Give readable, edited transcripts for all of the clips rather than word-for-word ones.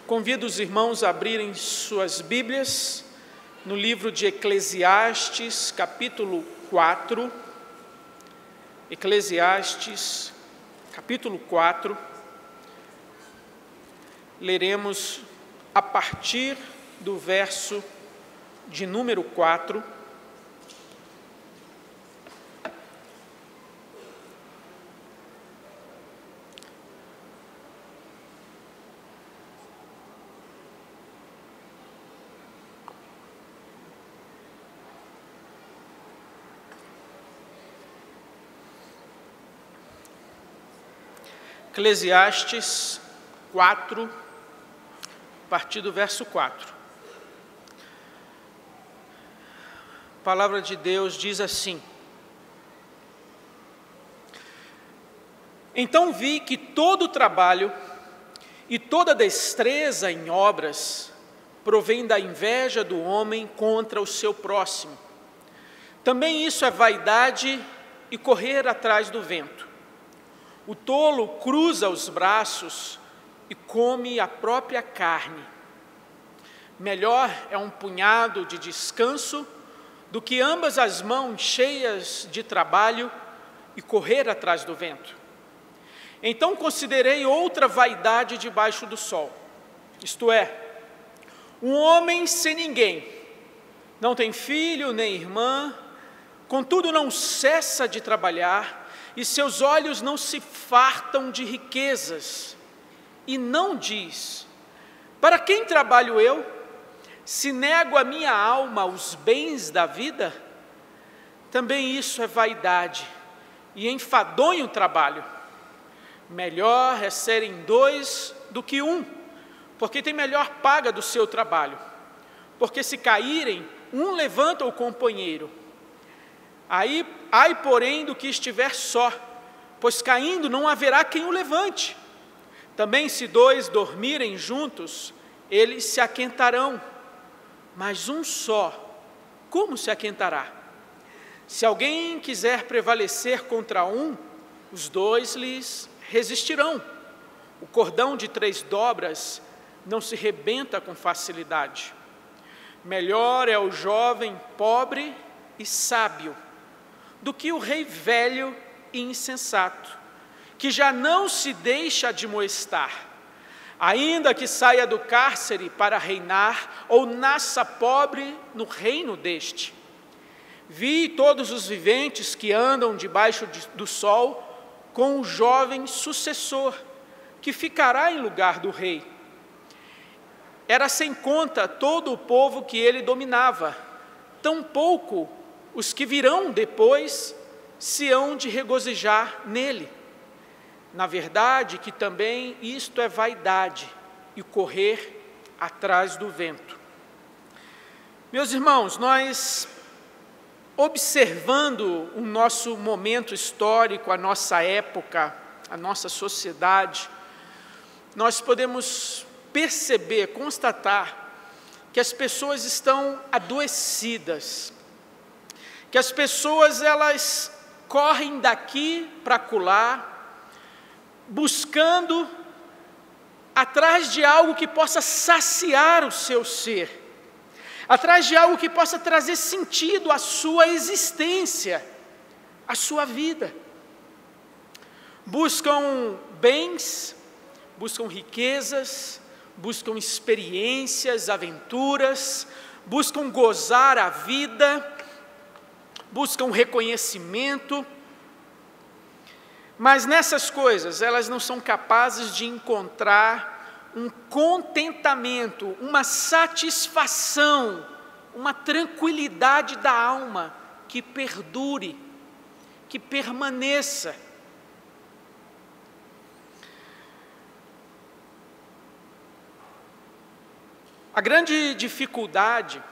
Convido os irmãos a abrirem suas Bíblias no livro de Eclesiastes, capítulo 4. Eclesiastes, capítulo 4. Leremos a partir do verso de número 4. Eclesiastes 4, a partir do verso 4. A palavra de Deus diz assim: Então vi que todo o trabalho e toda destreza em obras provém da inveja do homem contra o seu próximo. Também isso é vaidade e correr atrás do vento. O tolo cruza os braços e come a própria carne. Melhor é um punhado de descanso do que ambas as mãos cheias de trabalho e correr atrás do vento. Então considerei outra vaidade debaixo do sol, isto é, um homem sem ninguém, não tem filho nem irmã, contudo não cessa de trabalhar, e seus olhos não se fartam de riquezas, e não diz: para quem trabalho eu, se nego a minha alma os bens da vida? Também isso é vaidade, e enfadonho trabalho. Melhor é serem dois do que um, porque tem melhor paga do seu trabalho. Porque se caírem, um levanta o companheiro. Ai, porém, do que estiver só, pois caindo não haverá quem o levante. Também se dois dormirem juntos, eles se aquentarão, mas um só, como se aquentará? Se alguém quiser prevalecer contra um, os dois lhes resistirão. O cordão de 3 dobras não se rebenta com facilidade. Melhor é o jovem pobre e sábio do que o rei velho e insensato, que já não se deixa admoestar, ainda que saia do cárcere para reinar, ou nasça pobre no reino deste. Vi todos os viventes que andam debaixo do sol, com o jovem sucessor, que ficará em lugar do rei. Era sem conta todo o povo que ele dominava, tampouco os que virão depois se hão de regozijar nele. Na verdade, que também isto é vaidade e correr atrás do vento. Meus irmãos, nós, observando o nosso momento histórico, a nossa época, a nossa sociedade, nós podemos perceber, constatar que as pessoas estão adoecidas, que as pessoas elas correm daqui para acolá, buscando atrás de algo que possa saciar o seu ser, atrás de algo que possa trazer sentido à sua existência, à sua vida. Buscam bens, buscam riquezas, buscam experiências, aventuras, buscam gozar a vida, buscam reconhecimento, mas nessas coisas elas não são capazes de encontrar um contentamento, uma satisfação, uma tranquilidade da alma que perdure, que permaneça. A grande dificuldade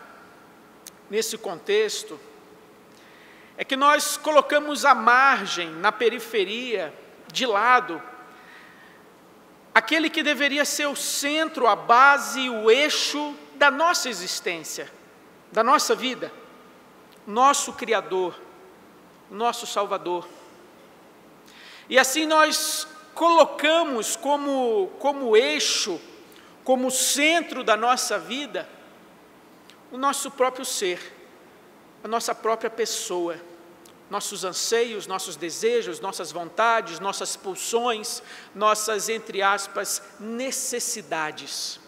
nesse contexto é que nós colocamos à margem, na periferia, de lado, aquele que deveria ser o centro, a base, o eixo da nossa existência, da nossa vida, nosso Criador, nosso Salvador. E assim nós colocamos como eixo como centro da nossa vida o nosso próprio ser, a nossa própria pessoa, nossos anseios, nossos desejos, nossas vontades, nossas pulsões, nossas, entre aspas, necessidades.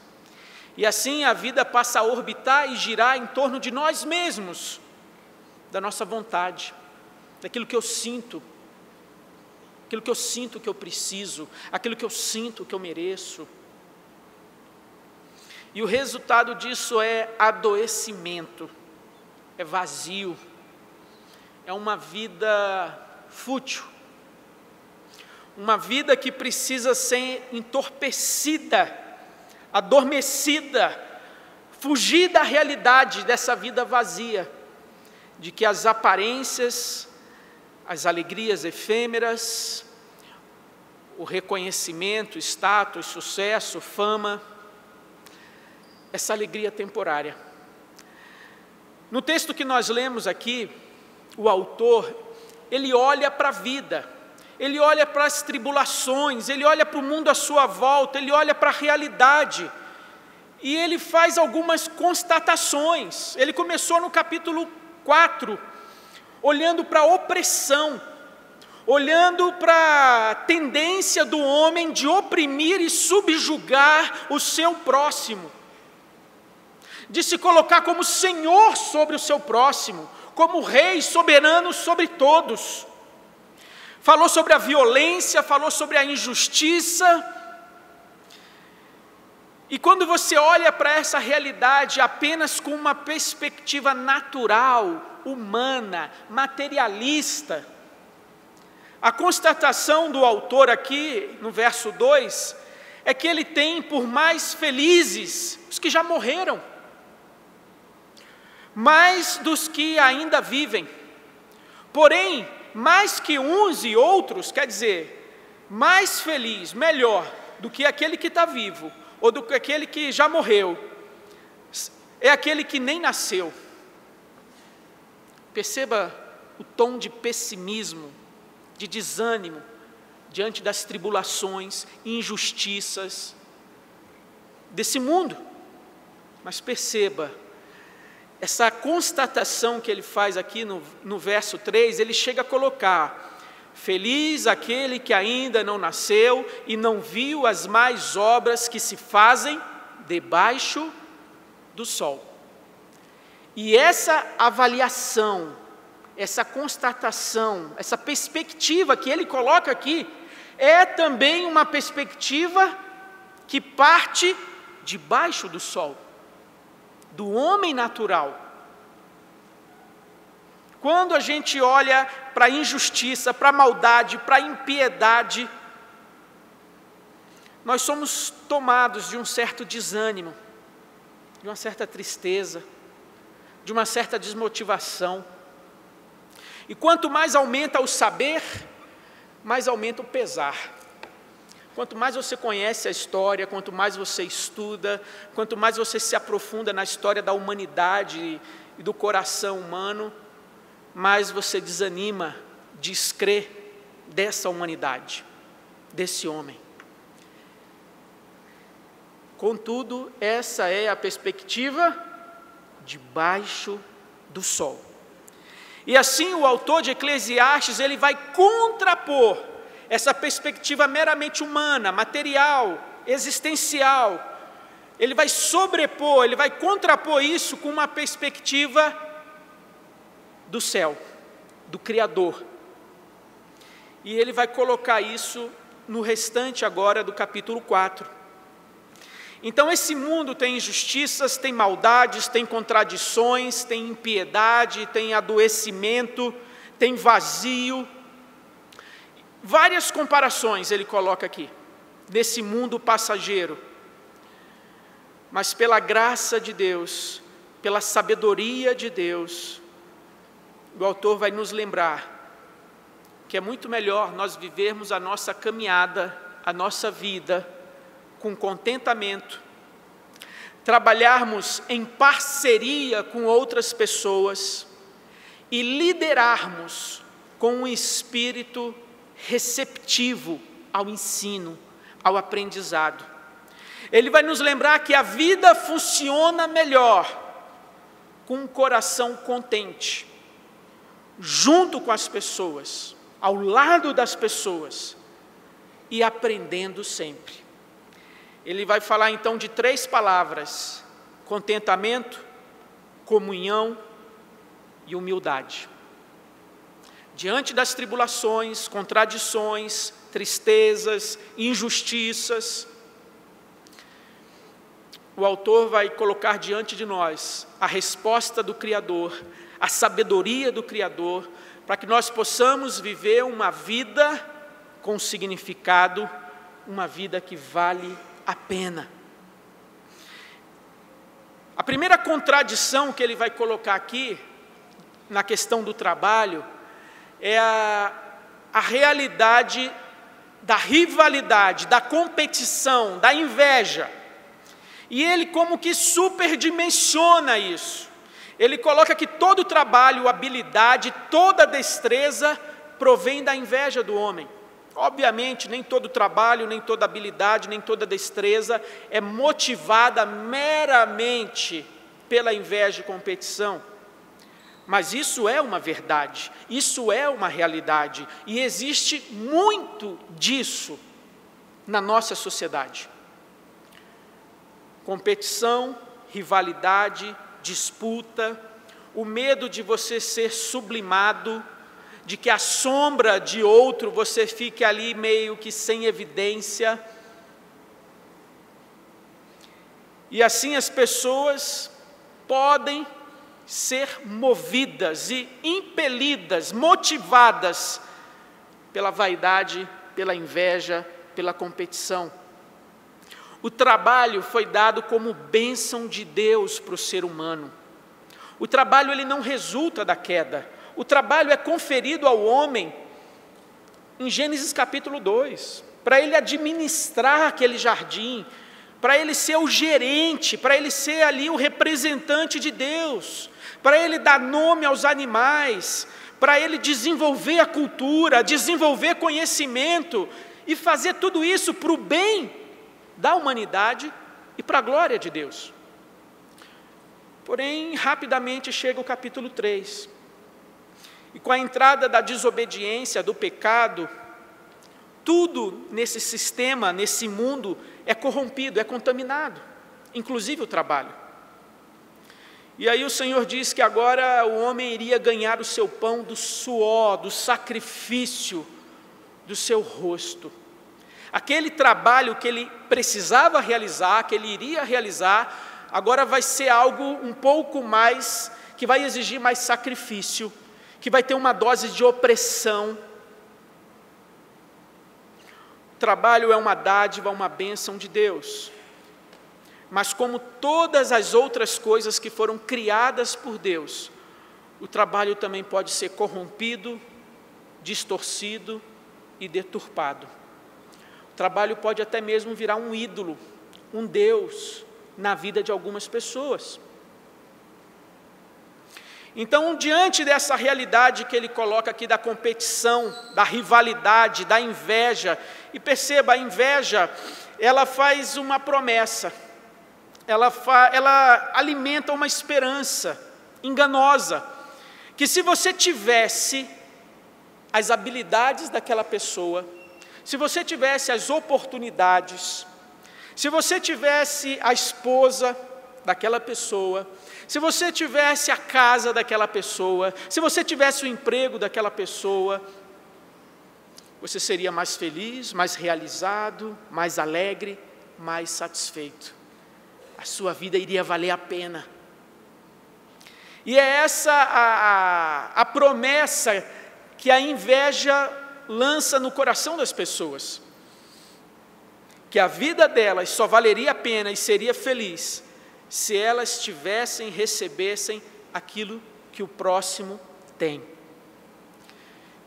E assim a vida passa a orbitar e girar em torno de nós mesmos, da nossa vontade, daquilo que eu sinto, aquilo que eu sinto que eu preciso, aquilo que eu sinto que eu mereço. E o resultado disso é adoecimento, é vazio, é uma vida fútil, uma vida que precisa ser entorpecida, adormecida, fugir da realidade dessa vida vazia, de que as aparências, as alegrias efêmeras, o reconhecimento, status, sucesso, fama, essa alegria temporária. No texto que nós lemos aqui, o autor, ele olha para a vida, ele olha para as tribulações, ele olha para o mundo à sua volta, ele olha para a realidade, e ele faz algumas constatações. Ele começou no capítulo 4, olhando para a opressão, olhando para a tendência do homem de oprimir e subjugar o seu próximo, de se colocar como senhor sobre o seu próximo, como rei soberano sobre todos. Falou sobre a violência, falou sobre a injustiça. E quando você olha para essa realidade apenas com uma perspectiva natural, humana, materialista, a constatação do autor aqui, no verso 2, é que ele tem por mais felizes os que já morreram, mais dos que ainda vivem. Porém, mais que uns e outros, quer dizer, mais feliz, melhor do que aquele que está vivo, ou do que aquele que já morreu, é aquele que nem nasceu. Perceba o tom de pessimismo, de desânimo, diante das tribulações, injustiças desse mundo. Mas perceba, essa constatação que ele faz aqui no verso 3, ele chega a colocar: feliz aquele que ainda não nasceu e não viu as más obras que se fazem debaixo do sol. E essa avaliação, essa constatação, essa perspectiva que ele coloca aqui, é também uma perspectiva que parte debaixo do sol, do homem natural. Quando a gente olha para a injustiça, para a maldade, para a impiedade, nós somos tomados de um certo desânimo, de uma certa tristeza, de uma certa desmotivação. E quanto mais aumenta o saber, mais aumenta o pesar. Quanto mais você conhece a história, quanto mais você estuda, quanto mais você se aprofunda na história da humanidade e do coração humano, mais você desanima de descrer dessa humanidade, desse homem. Contudo, essa é a perspectiva debaixo do sol. E assim o autor de Eclesiastes, ele vai contrapor essa perspectiva meramente humana, material, existencial. Ele vai sobrepor, ele vai contrapor isso com uma perspectiva do céu, do Criador. E ele vai colocar isso no restante agora do capítulo 4. Então esse mundo tem injustiças, tem maldades, tem contradições, tem impiedade, tem adoecimento, tem vazio. Várias comparações ele coloca aqui, nesse mundo passageiro. Mas pela graça de Deus, pela sabedoria de Deus, o autor vai nos lembrar que é muito melhor nós vivermos a nossa caminhada, a nossa vida, com contentamento, trabalharmos em parceria com outras pessoas e liderarmos com um espírito receptivo ao ensino, ao aprendizado. Ele vai nos lembrar que a vida funciona melhor com um coração contente, junto com as pessoas, ao lado das pessoas e aprendendo sempre. Ele vai falar então de 3 palavras: contentamento, comunhão e humildade. Diante das tribulações, contradições, tristezas, injustiças, o autor vai colocar diante de nós a resposta do Criador, a sabedoria do Criador, para que nós possamos viver uma vida com significado, uma vida que vale a pena. A primeira contradição que ele vai colocar aqui, na questão do trabalho, é a realidade da rivalidade, da competição, da inveja. E ele como que superdimensiona isso. Ele coloca que todo trabalho, habilidade, toda destreza provém da inveja do homem. Obviamente, nem todo trabalho, nem toda habilidade, nem toda destreza é motivada meramente pela inveja e competição. Mas isso é uma verdade, isso é uma realidade, e existe muito disso na nossa sociedade. Competição, rivalidade, disputa, o medo de você ser sublimado, de que a sombra de outro você fique ali meio que sem evidência. E assim as pessoas podem ser movidas e impelidas, motivadas pela vaidade, pela inveja, pela competição. O trabalho foi dado como bênção de Deus para o ser humano. O trabalho ele não resulta da queda. O trabalho é conferido ao homem em Gênesis capítulo 2, para ele administrar aquele jardim, para ele ser o gerente, para ele ser ali o representante de Deus, para ele dar nome aos animais, para ele desenvolver a cultura, desenvolver conhecimento e fazer tudo isso para o bem da humanidade e para a glória de Deus. Porém, rapidamente chega o capítulo 3. E com a entrada da desobediência, do pecado, tudo nesse sistema, nesse mundo, é corrompido, é contaminado, inclusive o trabalho. E aí o Senhor diz que agora o homem iria ganhar o seu pão do suor, do sacrifício do seu rosto. Aquele trabalho que ele precisava realizar, que ele iria realizar, agora vai ser algo um pouco mais, que vai exigir mais sacrifício, que vai ter uma dose de opressão. O trabalho é uma dádiva, uma bênção de Deus. Mas como todas as outras coisas que foram criadas por Deus, o trabalho também pode ser corrompido, distorcido e deturpado. O trabalho pode até mesmo virar um ídolo, um Deus na vida de algumas pessoas. Então, diante dessa realidade que ele coloca aqui da competição, da rivalidade, da inveja, e perceba, a inveja, ela faz uma promessa, ela alimenta uma esperança enganosa, que se você tivesse as habilidades daquela pessoa, se você tivesse as oportunidades, se você tivesse a esposa daquela pessoa, se você tivesse a casa daquela pessoa, se você tivesse o emprego daquela pessoa, você seria mais feliz, mais realizado, mais alegre, mais satisfeito. A sua vida iria valer a pena. E é essa a promessa que a inveja lança no coração das pessoas, que a vida delas só valeria a pena e seria feliz se elas tivessem, recebessem aquilo que o próximo tem.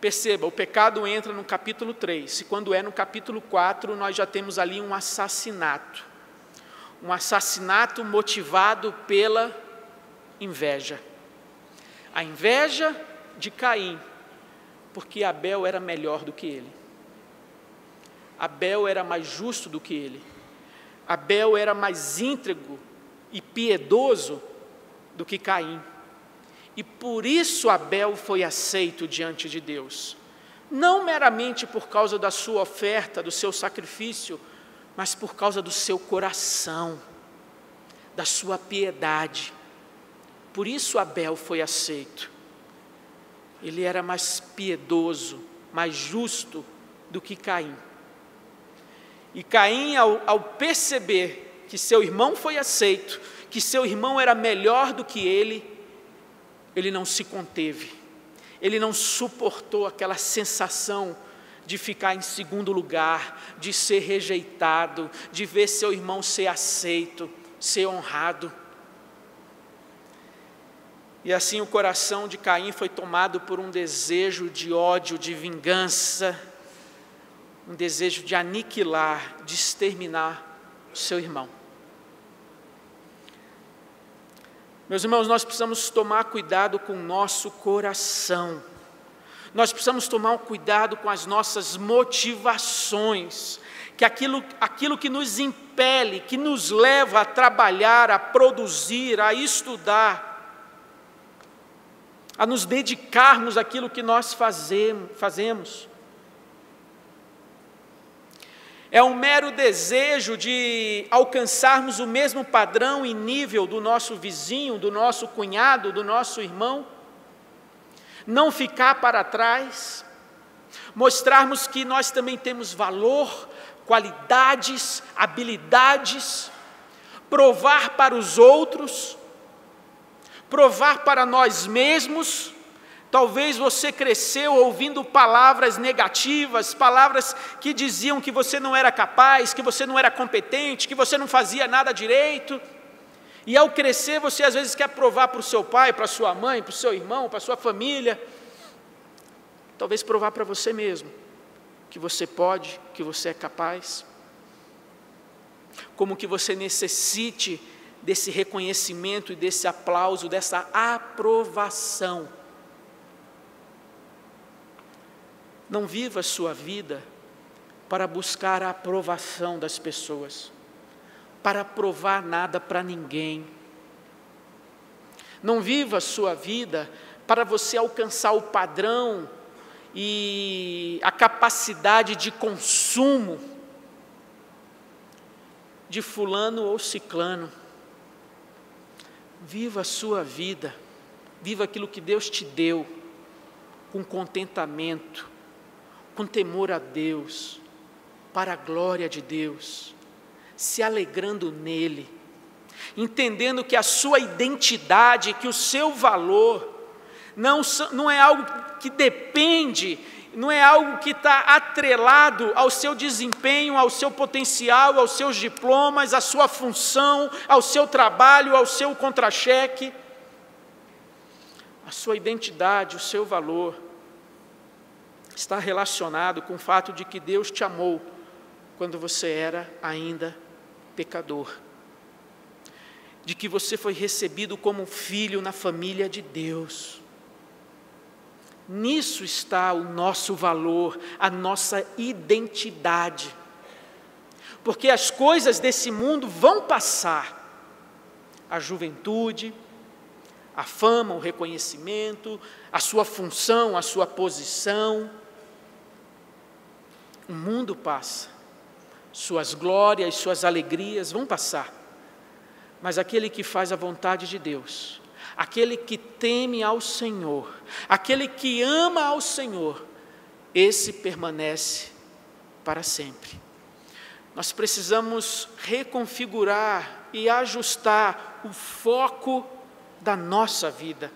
Perceba, o pecado entra no capítulo 3, e quando é no capítulo 4, nós já temos ali um assassinato motivado pela inveja. A inveja de Caim, porque Abel era melhor do que ele. Abel era mais justo do que ele. Abel era mais íntegro e piedoso do que Caim. E por isso Abel foi aceito diante de Deus. Não meramente por causa da sua oferta, do seu sacrifício, mas por causa do seu coração, da sua piedade. Por isso Abel foi aceito. Ele era mais piedoso, mais justo do que Caim. E Caim, ao perceber que seu irmão foi aceito, que seu irmão era melhor do que ele não se conteve. Ele não suportou aquela sensação de ficar em segundo lugar, de ser rejeitado, de ver seu irmão ser aceito, ser honrado. E assim o coração de Caim foi tomado por um desejo de ódio, de vingança, um desejo de aniquilar, de exterminar o seu irmão. Meus irmãos, nós precisamos tomar cuidado com o nosso coração. Nós precisamos tomar cuidado com as nossas motivações, que aquilo que nos impele, que nos leva a trabalhar, a produzir, a estudar, a nos dedicarmos àquilo que nós fazemos. É um mero desejo de alcançarmos o mesmo padrão e nível do nosso vizinho, do nosso cunhado, do nosso irmão? Não ficar para trás? Mostrarmos que nós também temos valor, qualidades, habilidades? Provar para os outros? Provar para nós mesmos? Talvez você cresceu ouvindo palavras negativas, palavras que diziam que você não era capaz, que você não era competente, que você não fazia nada direito. E ao crescer você às vezes quer provar para o seu pai, para a sua mãe, para o seu irmão, para a sua família. Talvez provar para você mesmo, que você pode, que você é capaz. Como que você necessite desse reconhecimento e desse aplauso, dessa aprovação. Não viva a sua vida para buscar a aprovação das pessoas, para provar nada para ninguém. Não viva a sua vida para você alcançar o padrão e a capacidade de consumo de fulano ou ciclano. Viva a sua vida, viva aquilo que Deus te deu, com contentamento, com temor a Deus, para a glória de Deus, se alegrando nele, entendendo que a sua identidade, que o seu valor, não é algo que depende, não é algo que está atrelado ao seu desempenho, ao seu potencial, aos seus diplomas, à sua função, ao seu trabalho, ao seu contra-cheque. A sua identidade, o seu valor, está relacionado com o fato de que Deus te amou quando você era ainda pecador, de que você foi recebido como filho na família de Deus. Nisso está o nosso valor, a nossa identidade, porque as coisas desse mundo vão passar, a juventude, a fama, o reconhecimento, a sua função, a sua posição. O mundo passa, suas glórias, suas alegrias vão passar, mas aquele que faz a vontade de Deus, aquele que teme ao Senhor, aquele que ama ao Senhor, esse permanece para sempre. Nós precisamos reconfigurar e ajustar o foco da nossa vida.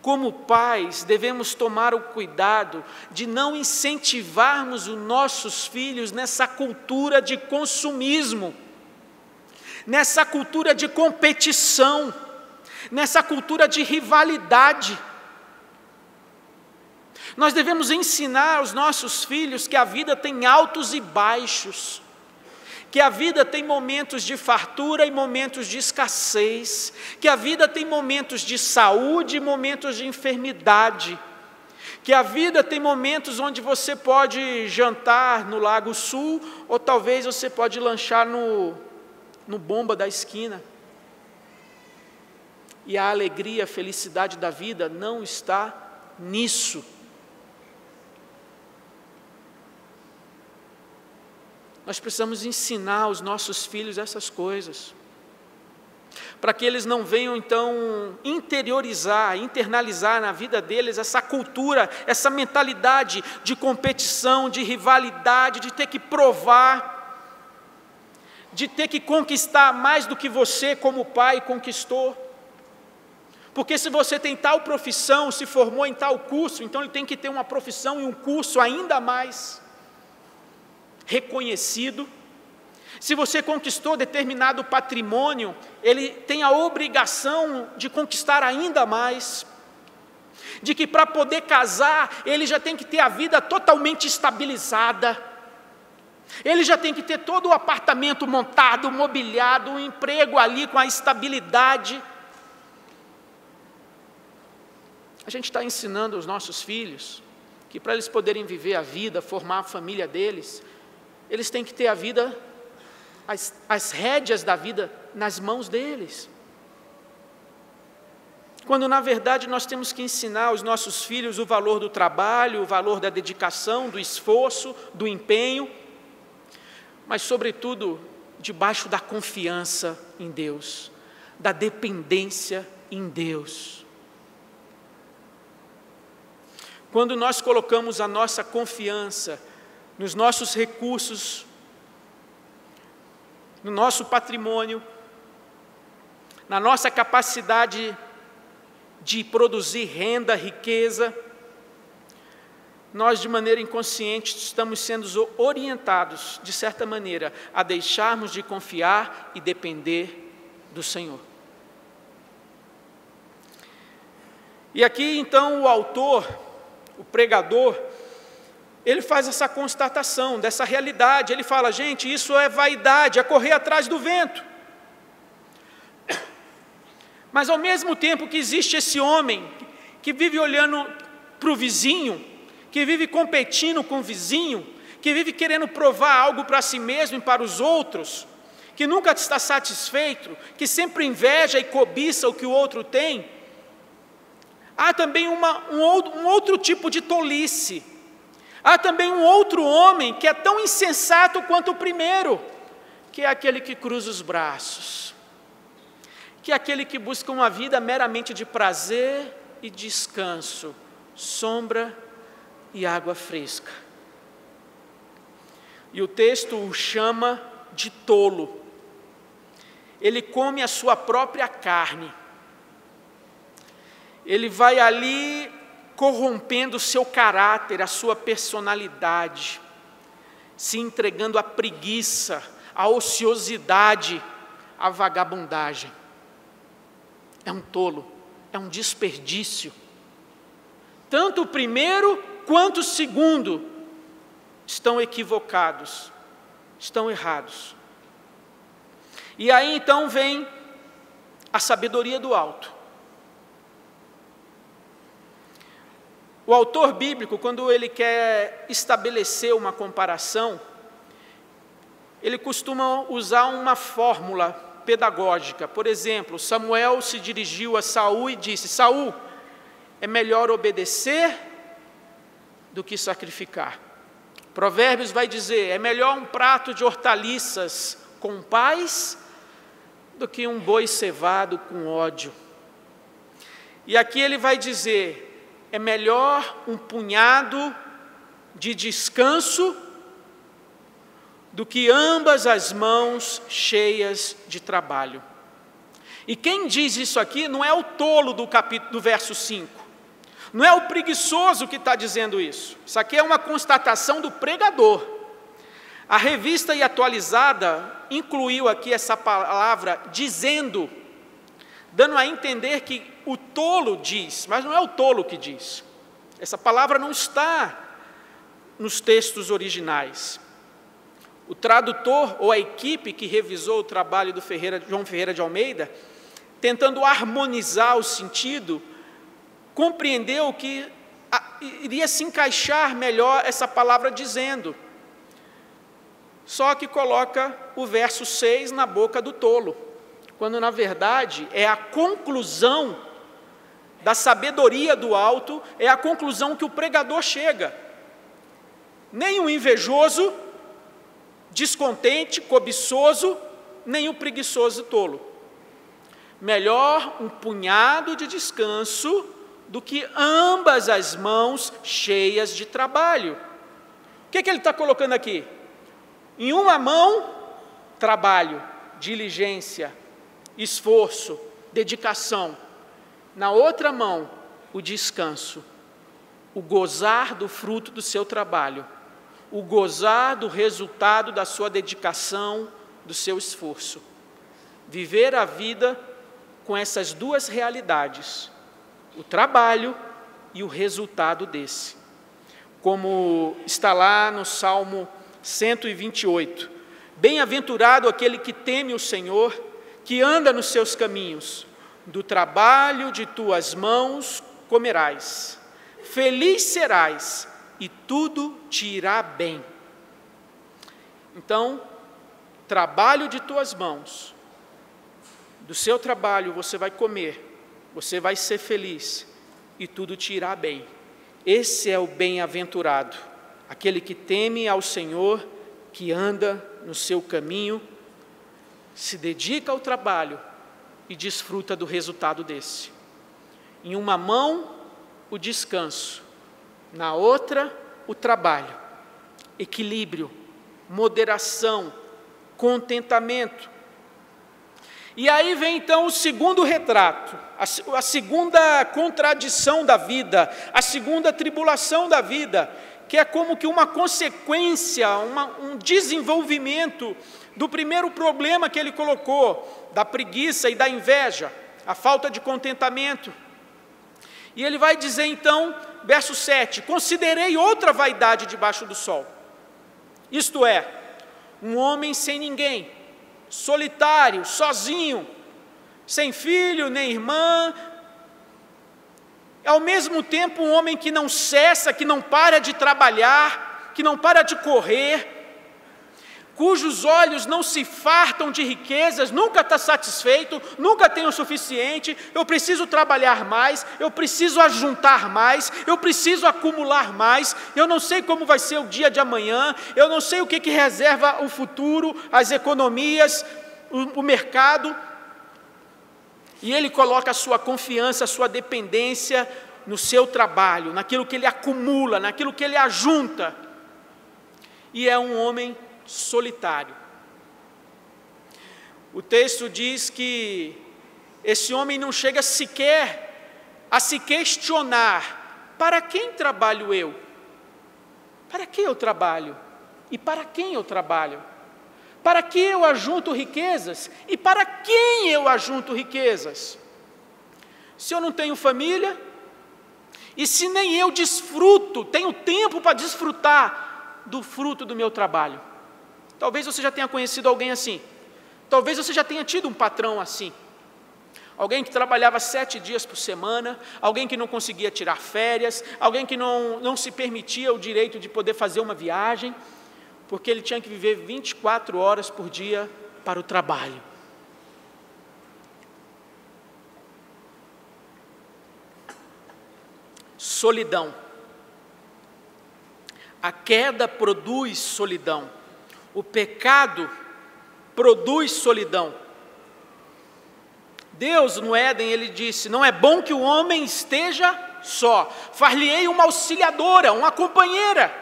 Como pais, devemos tomar o cuidado de não incentivarmos os nossos filhos nessa cultura de consumismo, nessa cultura de competição, nessa cultura de rivalidade. Nós devemos ensinar aos nossos filhos que a vida tem altos e baixos, que a vida tem momentos de fartura e momentos de escassez, que a vida tem momentos de saúde e momentos de enfermidade, que a vida tem momentos onde você pode jantar no Lago Sul, ou talvez você pode lanchar no Bomba da esquina. E a alegria, a felicidade da vida não está nisso. Nós precisamos ensinar os nossos filhos essas coisas, para que eles não venham então internalizar na vida deles essa cultura, essa mentalidade de competição, de rivalidade, de ter que provar, de ter que conquistar mais do que você como pai conquistou. Porque se você tem tal profissão, se formou em tal curso, então ele tem que ter uma profissão e um curso ainda mais reconhecido. Se você conquistou determinado patrimônio, ele tem a obrigação de conquistar ainda mais. De que para poder casar, ele já tem que ter a vida totalmente estabilizada. Ele já tem que ter todo o apartamento montado, mobiliado, um emprego ali com a estabilidade. A gente está ensinando aos nossos filhos que para eles poderem viver a vida, formar a família deles, eles têm que ter a vida, as rédeas da vida nas mãos deles. Quando na verdade nós temos que ensinar aos nossos filhos o valor do trabalho, o valor da dedicação, do esforço, do empenho, mas sobretudo debaixo da confiança em Deus, da dependência em Deus. Quando nós colocamos a nossa confiança nos nossos recursos, no nosso patrimônio, na nossa capacidade de produzir renda, riqueza, nós de maneira inconsciente estamos sendo orientados, de certa maneira, a deixarmos de confiar e depender do Senhor. E aqui então o autor, o pregador, ele faz essa constatação dessa realidade. Ele fala, gente, isso é vaidade, é correr atrás do vento. Mas ao mesmo tempo que existe esse homem que vive olhando para o vizinho, que vive competindo com o vizinho, que vive querendo provar algo para si mesmo e para os outros, que nunca está satisfeito, que sempre inveja e cobiça o que o outro tem, há também um outro tipo de tolice. Há também um outro homem que é tão insensato quanto o primeiro, que é aquele que cruza os braços, que é aquele que busca uma vida meramente de prazer e descanso, sombra e água fresca. E o texto o chama de tolo. Ele come a sua própria carne. Ele vai ali corrompendo o seu caráter, a sua personalidade, se entregando à preguiça, à ociosidade, à vagabundagem. É um tolo, é um desperdício. Tanto o primeiro quanto o segundo estão equivocados, estão errados. E aí então vem a sabedoria do alto. O autor bíblico, quando ele quer estabelecer uma comparação, ele costuma usar uma fórmula pedagógica. Por exemplo, Samuel se dirigiu a Saul e disse, Saul, é melhor obedecer do que sacrificar. Provérbios vai dizer, é melhor um prato de hortaliças com paz do que um boi cevado com ódio. E aqui ele vai dizer, é melhor um punhado de descanso do que ambas as mãos cheias de trabalho. E quem diz isso aqui não é o tolo do verso 5, não é o preguiçoso que está dizendo isso. Isso aqui é uma constatação do pregador. A Revista e Atualizada incluiu aqui essa palavra dizendo, dando a entender que o tolo diz, mas não é o tolo que diz. Essa palavra não está nos textos originais. O tradutor ou a equipe que revisou o trabalho do João Ferreira de Almeida, tentando harmonizar o sentido, compreendeu que iria se encaixar melhor essa palavra dizendo. Só que coloca o verso 6 na boca do tolo, quando na verdade é a conclusão da sabedoria do alto, é a conclusão que o pregador chega. Nem o invejoso, descontente, cobiçoso, nem o preguiçoso tolo. Melhor um punhado de descanso do que ambas as mãos cheias de trabalho. O que ele está colocando aqui? Em uma mão, trabalho, diligência, esforço, dedicação. Na outra mão, o descanso, o gozar do fruto do seu trabalho, o gozar do resultado da sua dedicação, do seu esforço. Viver a vida com essas duas realidades, o trabalho e o resultado desse. Como está lá no Salmo 128, bem-aventurado aquele que teme o Senhor, que anda nos seus caminhos, do trabalho de tuas mãos comerás, feliz serás e tudo te irá bem. Então, trabalho de tuas mãos, do seu trabalho você vai comer, você vai ser feliz e tudo te irá bem. Esse é o bem-aventurado, aquele que teme ao Senhor, que anda no seu caminho, se dedica ao trabalho e desfruta do resultado desse. Em uma mão, o descanso, na outra, o trabalho, equilíbrio, moderação, contentamento. E aí vem então o segundo retrato, a segunda contradição da vida, a segunda tribulação da vida, que é como que uma consequência, um desenvolvimento do primeiro problema que ele colocou, da preguiça e da inveja, a falta de contentamento. E ele vai dizer então, verso 7, considerei outra vaidade debaixo do sol, isto é, um homem sem ninguém, solitário, sozinho, sem filho nem irmã, ao mesmo tempo um homem que não cessa, que não para de trabalhar, que não para de correr, cujos olhos não se fartam de riquezas, nunca está satisfeito, nunca tem o suficiente, eu preciso trabalhar mais, eu preciso ajuntar mais, eu preciso acumular mais, eu não sei como vai ser o dia de amanhã, eu não sei o que reserva o futuro, as economias, o mercado, e ele coloca a sua confiança, a sua dependência no seu trabalho, naquilo que ele acumula, naquilo que ele ajunta, e é um homem solitário. O texto diz que esse homem não chega sequer a se questionar: para quem trabalho eu? Para que eu trabalho? E para quem eu trabalho? Para que eu ajunto riquezas? E para quem eu ajunto riquezas? Se eu não tenho família, e se nem eu desfruto, tenho tempo para desfrutar do fruto do meu trabalho. Talvez você já tenha conhecido alguém assim. Talvez você já tenha tido um patrão assim. Alguém que trabalhava 7 dias por semana, alguém que não conseguia tirar férias, alguém que não se permitia o direito de poder fazer uma viagem, porque ele tinha que viver 24 horas por dia para o trabalho. Solidão. A queda produz solidão. O pecado produz solidão. Deus, no Éden, ele disse: não é bom que o homem esteja só, far-lhe-ei uma auxiliadora, uma companheira.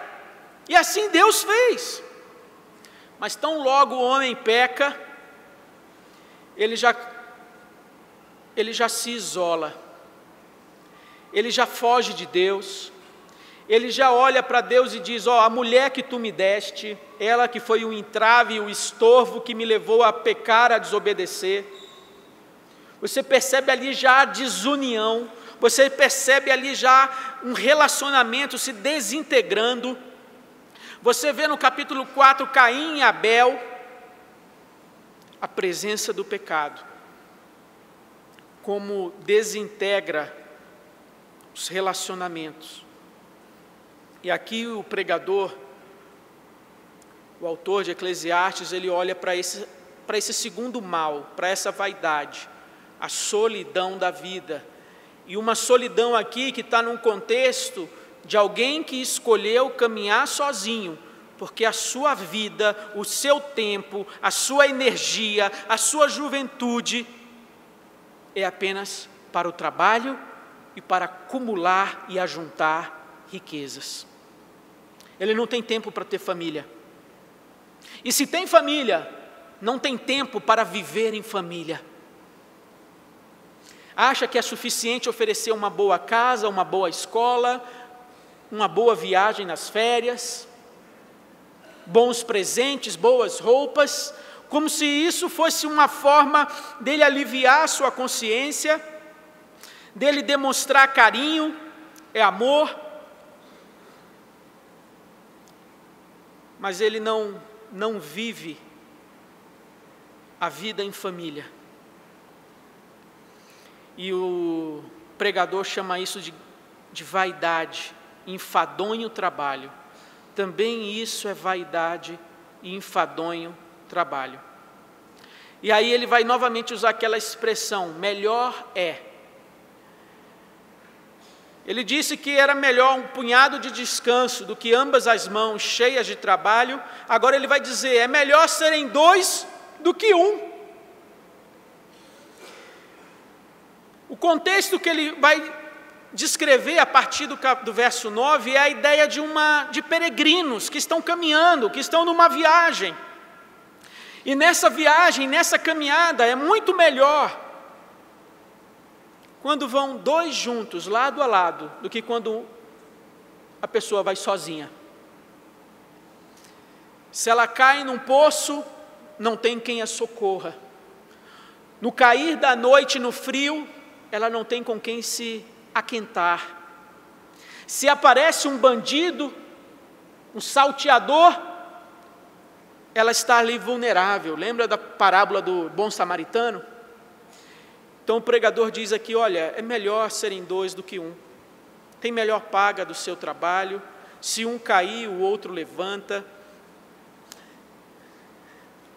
E assim Deus fez. Mas tão logo o homem peca, ele já se isola, ele já foge de Deus, ele já olha para Deus e diz: a mulher que tu me deste, ela que foi o entrave, o estorvo que me levou a pecar, a desobedecer. Você percebe ali já a desunião, você percebe ali já um relacionamento se desintegrando. Você vê no capítulo 4, Caim e Abel, a presença do pecado, como desintegra os relacionamentos, E aqui o pregador, o autor de Eclesiastes, ele olha para esse segundo mal, para essa vaidade, a solidão da vida. E uma solidão aqui que está num contexto de alguém que escolheu caminhar sozinho, porque a sua vida, o seu tempo, a sua energia, a sua juventude é apenas para o trabalho e para acumular e ajuntar riquezas. Ele não tem tempo para ter família. E se tem família, não tem tempo para viver em família. Acha que é suficiente oferecer uma boa casa, uma boa escola, uma boa viagem nas férias, bons presentes, boas roupas, como se isso fosse uma forma dele aliviar a sua consciência, dele demonstrar carinho, amor. Mas ele não vive a vida em família. E o pregador chama isso de vaidade, enfadonho trabalho. Também isso é vaidade e enfadonho trabalho. E aí ele vai novamente usar aquela expressão, melhor é. Ele disse que era melhor um punhado de descanso do que ambas as mãos cheias de trabalho. Agora ele vai dizer, é melhor serem dois do que um. O contexto que ele vai descrever a partir do verso 9 é a ideia de peregrinos que estão caminhando, que estão numa viagem. E nessa viagem, nessa caminhada, é muito melhor quando vão dois juntos, lado a lado, do que quando a pessoa vai sozinha. Se ela cai num poço, não tem quem a socorra. No cair da noite, no frio, ela não tem com quem se aquentar. Se aparece um bandido, um salteador, ela está ali vulnerável. Lembra da parábola do bom samaritano? Então o pregador diz aqui, olha, é melhor serem dois do que um. Tem melhor paga do seu trabalho. Se um cair, o outro levanta.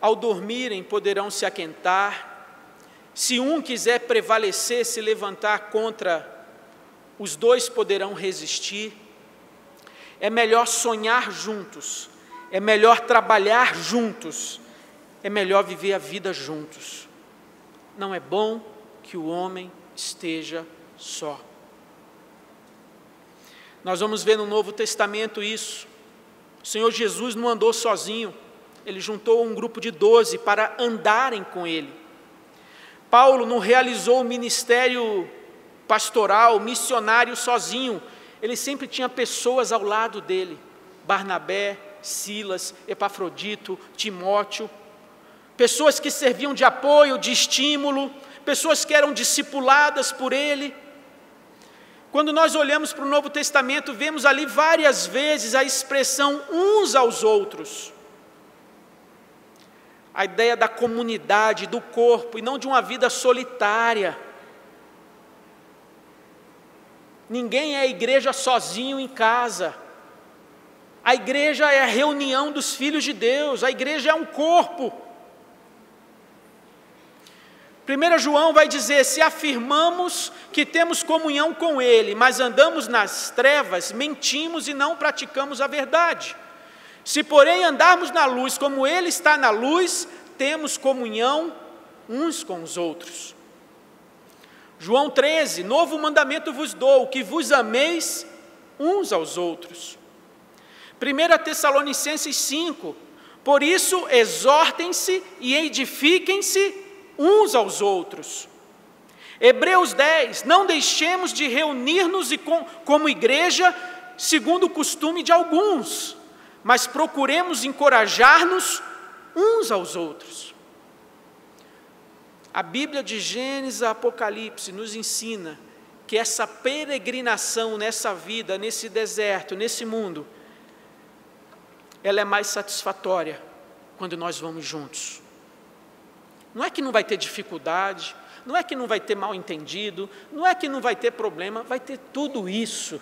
Ao dormirem, poderão se aquentar. Se um quiser prevalecer, se levantar contra, os dois poderão resistir. É melhor sonhar juntos, é melhor trabalhar juntos, é melhor viver a vida juntos. Não é bom que o homem esteja só. Nós vamos ver no Novo Testamento isso. O Senhor Jesus não andou sozinho, Ele juntou um grupo de 12 para andarem com Ele. Paulo não realizou o ministério pastoral, missionário sozinho. Ele sempre tinha pessoas ao lado dele. Barnabé, Silas, Epafrodito, Timóteo. Pessoas que serviam de apoio, de estímulo. Pessoas que eram discipuladas por ele. Quando nós olhamos para o Novo Testamento, vemos ali várias vezes a expressão uns aos outros. A ideia da comunidade, do corpo, e não de uma vida solitária. Ninguém é igreja sozinho em casa. A igreja é a reunião dos filhos de Deus, a igreja é um corpo. 1 João vai dizer, se afirmamos que temos comunhão com Ele, mas andamos nas trevas, mentimos e não praticamos a verdade. Se, porém, andarmos na luz como Ele está na luz, temos comunhão uns com os outros. João 13, novo mandamento vos dou, que vos ameis uns aos outros. 1 Tessalonicenses 5, por isso exortem-se e edifiquem-se uns aos outros. Hebreus 10, não deixemos de reunir-nos como igreja, segundo o costume de alguns, mas procuremos encorajar-nos uns aos outros. A Bíblia de Gênesis a Apocalipse nos ensina que essa peregrinação nessa vida, nesse deserto, nesse mundo, ela é mais satisfatória quando nós vamos juntos. Não é que não vai ter dificuldade, não é que não vai ter mal entendido, não é que não vai ter problema, vai ter tudo isso.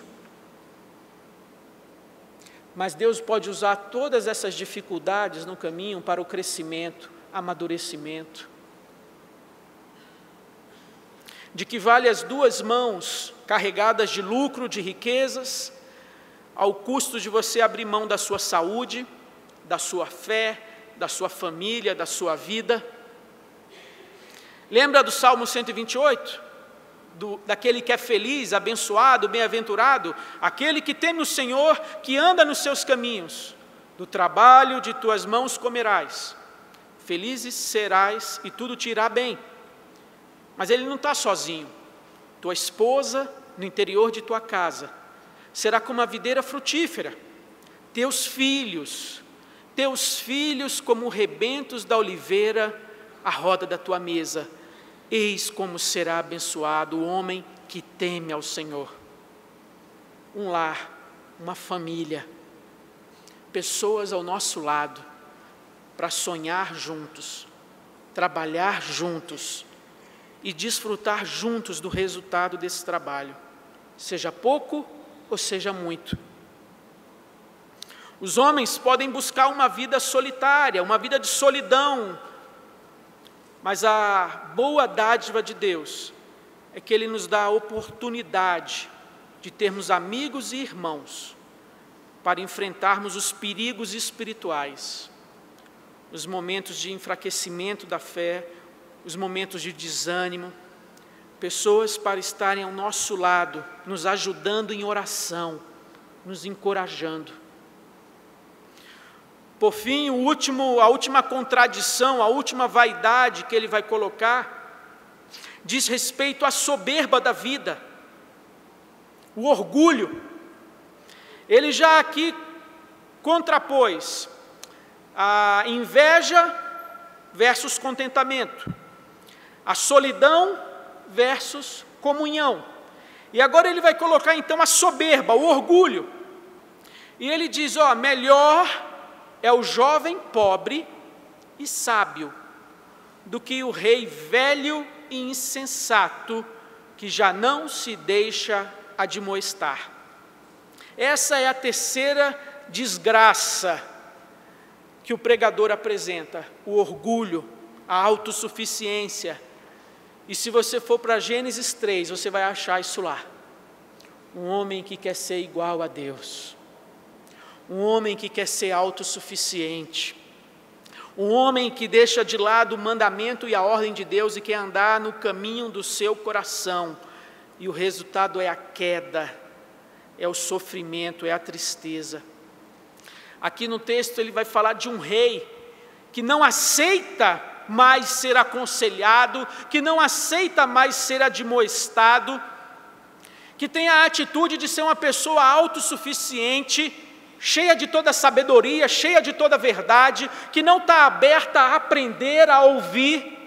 Mas Deus pode usar todas essas dificuldades no caminho para o crescimento, amadurecimento. De que vale as duas mãos carregadas de lucro, de riquezas, ao custo de você abrir mão da sua saúde, da sua fé, da sua família, da sua vida. Lembra do Salmo 128? Daquele que é feliz, abençoado, bem-aventurado, aquele que teme o Senhor, que anda nos seus caminhos. Do trabalho de tuas mãos comerás, felizes serás e tudo te irá bem. Mas ele não está sozinho. Tua esposa, no interior de tua casa, será como a videira frutífera. Teus filhos como rebentos da oliveira, à roda da tua mesa. Eis como será abençoado o homem que teme ao Senhor. Um lar, uma família, pessoas ao nosso lado, para sonhar juntos, trabalhar juntos e desfrutar juntos do resultado desse trabalho, seja pouco ou seja muito. Os homens podem buscar uma vida solitária, uma vida de solidão, mas a boa dádiva de Deus é que Ele nos dá a oportunidade de termos amigos e irmãos para enfrentarmos os perigos espirituais, os momentos de enfraquecimento da fé, os momentos de desânimo, pessoas para estarem ao nosso lado, nos ajudando em oração, nos encorajando. Por fim, a última contradição, a última vaidade que ele vai colocar, diz respeito à soberba da vida, o orgulho. Ele já aqui contrapôs a inveja versus contentamento, a solidão versus comunhão. E agora ele vai colocar então a soberba, o orgulho. E ele diz, melhor é o jovem pobre e sábio do que o rei velho e insensato que já não se deixa admoestar. Essa é a terceira desgraça que o pregador apresenta, o orgulho, a autossuficiência. E se você for para Gênesis 3, você vai achar isso lá. Um homem que quer ser igual a Deus. Um homem que quer ser autossuficiente, um homem que deixa de lado o mandamento e a ordem de Deus e quer andar no caminho do seu coração, e o resultado é a queda, é o sofrimento, é a tristeza. Aqui no texto ele vai falar de um rei que não aceita mais ser aconselhado, que não aceita mais ser admoestado, que tem a atitude de ser uma pessoa autossuficiente, cheia de toda sabedoria, cheia de toda verdade, que não está aberta a aprender, a ouvir.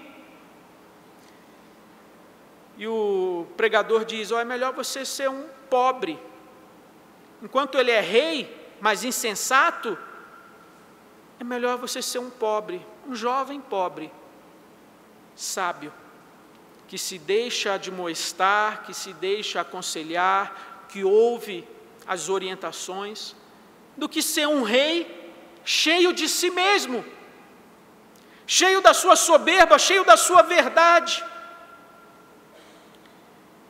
E o pregador diz, é melhor você ser um pobre. Enquanto ele é rei, mas insensato, é melhor você ser um pobre, um jovem pobre, sábio, que se deixa admoestar, que se deixa aconselhar, que ouve as orientações, do que ser um rei cheio de si mesmo, cheio da sua soberba, cheio da sua verdade.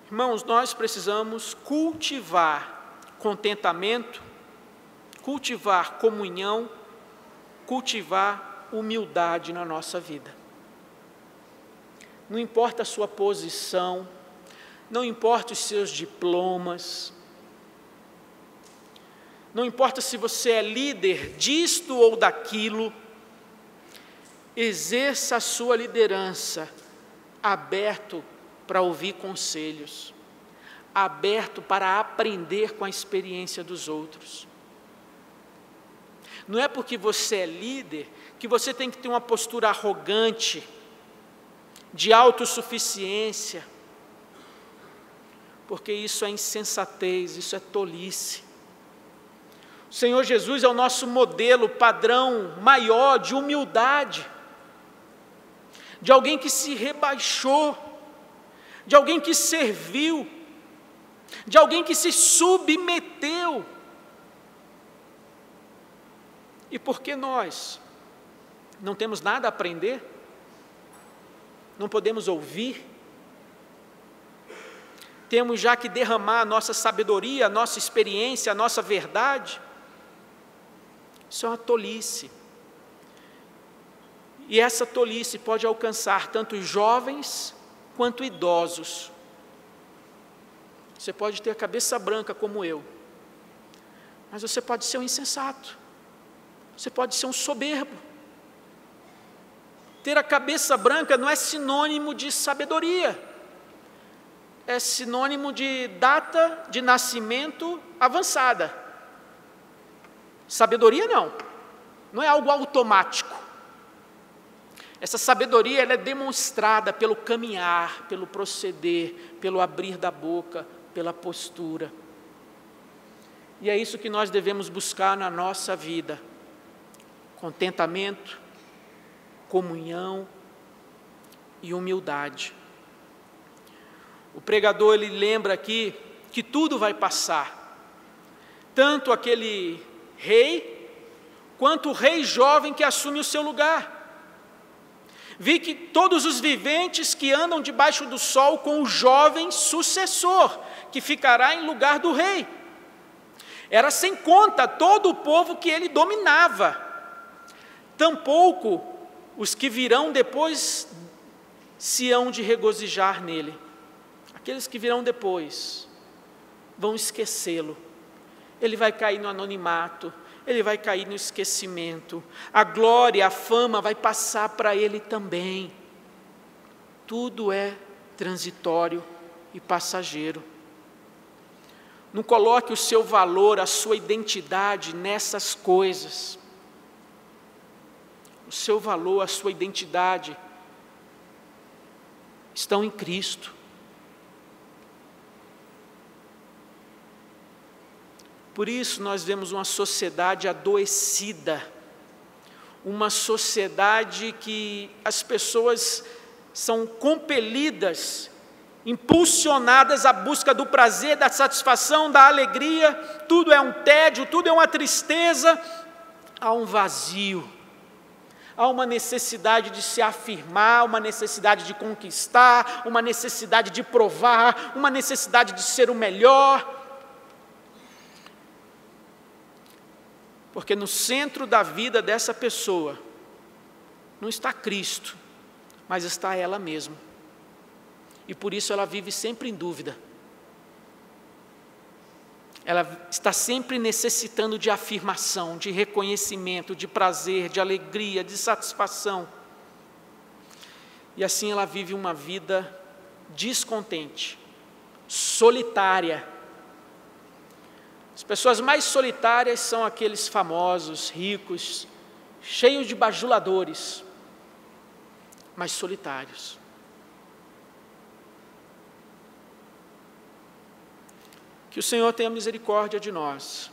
Irmãos, nós precisamos cultivar contentamento, cultivar comunhão, cultivar humildade na nossa vida. Não importa a sua posição, não importa os seus diplomas, não importa se você é líder disto ou daquilo, exerça a sua liderança aberto para ouvir conselhos, aberto para aprender com a experiência dos outros. Não é porque você é líder que você tem que ter uma postura arrogante, de autossuficiência, porque isso é insensatez, isso é tolice. O Senhor Jesus é o nosso modelo, padrão maior de humildade, de alguém que se rebaixou, de alguém que serviu, de alguém que se submeteu. E porque nós não temos nada a aprender, não podemos ouvir, temos já que derramar a nossa sabedoria, a nossa experiência, a nossa verdade. Isso é uma tolice. E essa tolice pode alcançar tanto jovens quanto idosos. Você pode ter a cabeça branca como eu, mas você pode ser um insensato, você pode ser um soberbo. Ter a cabeça branca não é sinônimo de sabedoria, é sinônimo de data de nascimento avançada. Sabedoria não é algo automático. Essa sabedoria ela é demonstrada pelo caminhar, pelo proceder, pelo abrir da boca, pela postura. E é isso que nós devemos buscar na nossa vida: contentamento, comunhão e humildade. O pregador ele lembra aqui que tudo vai passar, tanto aquele rei quanto o rei jovem que assume o seu lugar. Vi que todos os viventes que andam debaixo do sol com o jovem sucessor, que ficará em lugar do rei. Era sem conta todo o povo que ele dominava. Tampouco os que virão depois se hão de regozijar nele. Aqueles que virão depois vão esquecê-lo. Ele vai cair no anonimato, ele vai cair no esquecimento. A glória, a fama vai passar para ele também. Tudo é transitório e passageiro. Não coloque o seu valor, a sua identidade nessas coisas. O seu valor, a sua identidade estão em Cristo. Por isso nós vemos uma sociedade adoecida, uma sociedade que as pessoas são compelidas, impulsionadas à busca do prazer, da satisfação, da alegria. Tudo é um tédio, tudo é uma tristeza, há um vazio, há uma necessidade de se afirmar, uma necessidade de conquistar, uma necessidade de provar, uma necessidade de ser o melhor. Porque no centro da vida dessa pessoa não está Cristo, mas está ela mesma. E por isso ela vive sempre em dúvida. Ela está sempre necessitando de afirmação, de reconhecimento, de prazer, de alegria, de satisfação. E assim ela vive uma vida descontente, solitária. As pessoas mais solitárias são aqueles famosos, ricos, cheios de bajuladores, mas solitários. Que o Senhor tenha misericórdia de nós.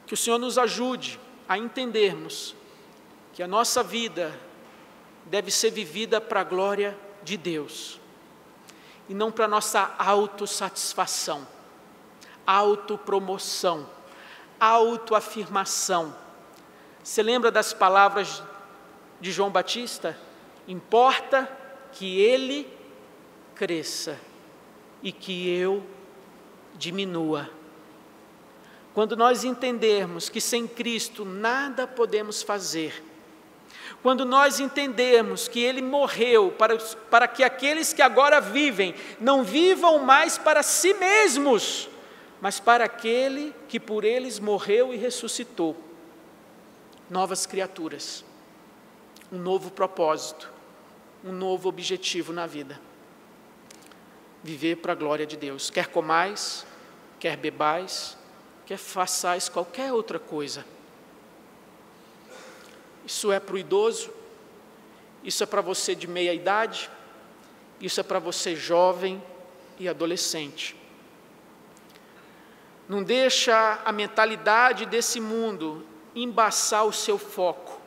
Que o Senhor nos ajude a entendermos que a nossa vida deve ser vivida para a glória de Deus e não para a nossa autossatisfação, autopromoção, autoafirmação. Você lembra das palavras de João Batista? Importa que ele cresça e que eu diminua. Quando nós entendermos que sem Cristo nada podemos fazer, quando nós entendermos que Ele morreu para que aqueles que agora vivem, não vivam mais para si mesmos, mas para aquele que por eles morreu e ressuscitou, novas criaturas, um novo propósito, um novo objetivo na vida. Viver para a glória de Deus. Quer comais, quer bebais, quer façais qualquer outra coisa. Isso é para o idoso, isso é para você de meia idade, isso é para você jovem e adolescente. Não deixa a mentalidade desse mundo embaçar o seu foco,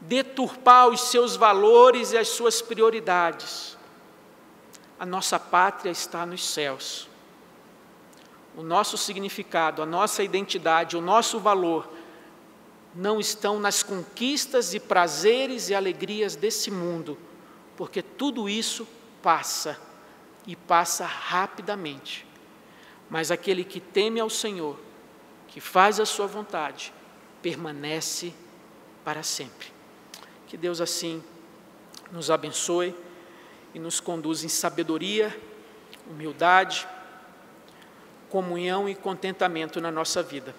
deturpar os seus valores e as suas prioridades. A nossa pátria está nos céus. o nosso significado, a nossa identidade, o nosso valor, não estão nas conquistas e prazeres e alegrias desse mundo, porque tudo isso passa, e passa rapidamente. Mas aquele que teme ao Senhor, que faz a sua vontade, permanece para sempre. Que Deus assim nos abençoe e nos conduza em sabedoria, humildade, comunhão e contentamento na nossa vida.